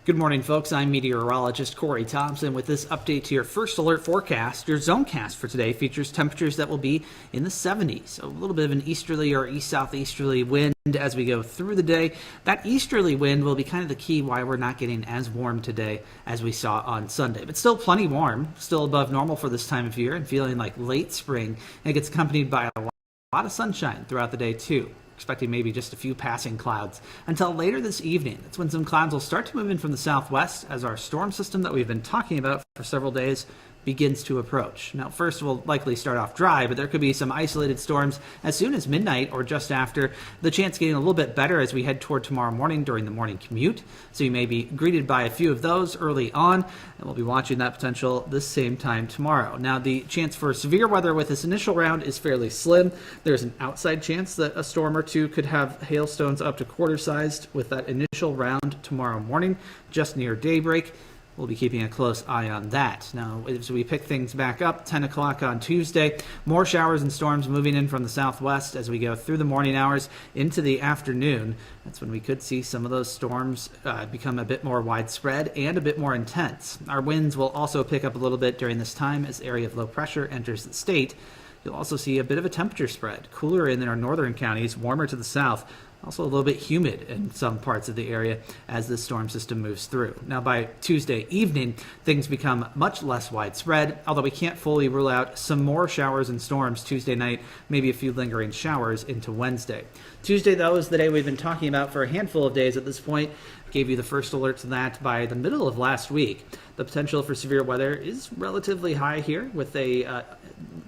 Good morning, folks. I'm meteorologist Corey Thompson with this update to your first alert forecast. Your zonecast for today features temperatures that will be in the 70s. A little bit of an easterly or east-southeasterly wind as we go through the day. That easterly wind will be kind of the key why we're not getting as warm today as we saw on Sunday. But still plenty warm, still above normal for this time of year and feeling like late spring. And it gets accompanied by a lot of sunshine throughout the day, too. Expecting maybe just a few passing clouds until later this evening. That's when some clouds will start to move in from the southwest as our storm system that we've been talking about for several days begins to approach. Now, first we'll likely start off dry, but there could be some isolated storms as soon as midnight or just after. The chance getting a little bit better as we head toward tomorrow morning during the morning commute. So you may be greeted by a few of those early on, and we'll be watching that potential this same time tomorrow. Now, the chance for severe weather with this initial round is fairly slim. There's an outside chance that a storm or two could have hailstones up to quarter-sized with that initial round tomorrow morning, just near daybreak. We'll be keeping a close eye on that. Now, as we pick things back up, 10 o'clock on Tuesday, more showers and storms moving in from the southwest as we go through the morning hours into the afternoon. That's when we could see some of those storms become a bit more widespread and a bit more intense. Our winds will also pick up a little bit during this time as area of low pressure enters the state. You'll also see a bit of a temperature spread. Cooler in our northern counties, warmer to the south. Also a little bit humid in some parts of the area as this storm system moves through. Now by Tuesday evening, things become much less widespread, although we can't fully rule out some more showers and storms Tuesday night, maybe a few lingering showers into Wednesday. Tuesday, though, is the day we've been talking about for a handful of days at this point. Gave you the first alert to that by the middle of last week. The potential for severe weather is relatively high here with a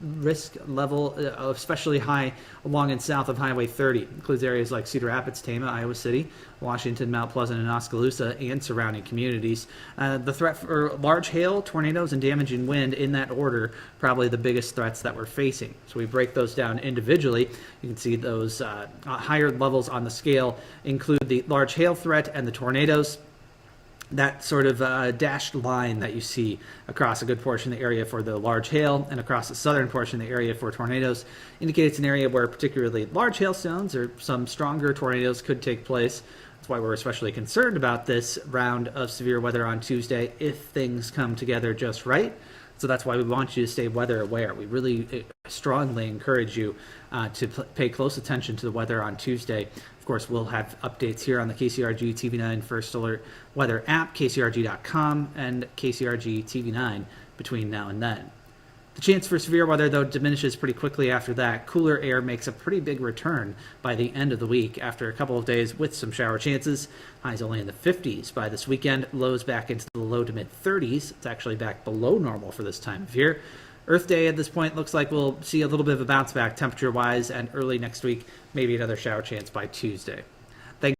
risk level especially high along and south of Highway 30. Includes areas like Cedar Rapids, Tama, Iowa City, Washington, Mount Pleasant, and Oskaloosa, and surrounding communities. The threat for large hail, tornadoes, and damaging wind in that order, probably the biggest threats that we're facing. So we break those down individually. You can see those higher levels on the scale include the large hail threat and the tornadoes. That sort of dashed line that you see across a good portion of the area for the large hail and across the southern portion of the area for tornadoes indicates an area where particularly large hailstones or some stronger tornadoes could take place. That's why we're especially concerned about this round of severe weather on Tuesday if things come together just right. So that's why we want you to stay weather aware. We really strongly encourage you to pay close attention to the weather on Tuesday. Of course, we'll have updates here on the KCRG TV9 First Alert Weather app, KCRG.com, and KCRG TV9 between now and then. The chance for severe weather, though, diminishes pretty quickly after that. Cooler air makes a pretty big return by the end of the week after a couple of days with some shower chances. Highs only in the 50s by this weekend. Lows back into the low to mid 30s. It's actually back below normal for this time of year. Earth Day at this point looks like we'll see a little bit of a bounce back temperature-wise, and early next week, maybe another shower chance by Tuesday.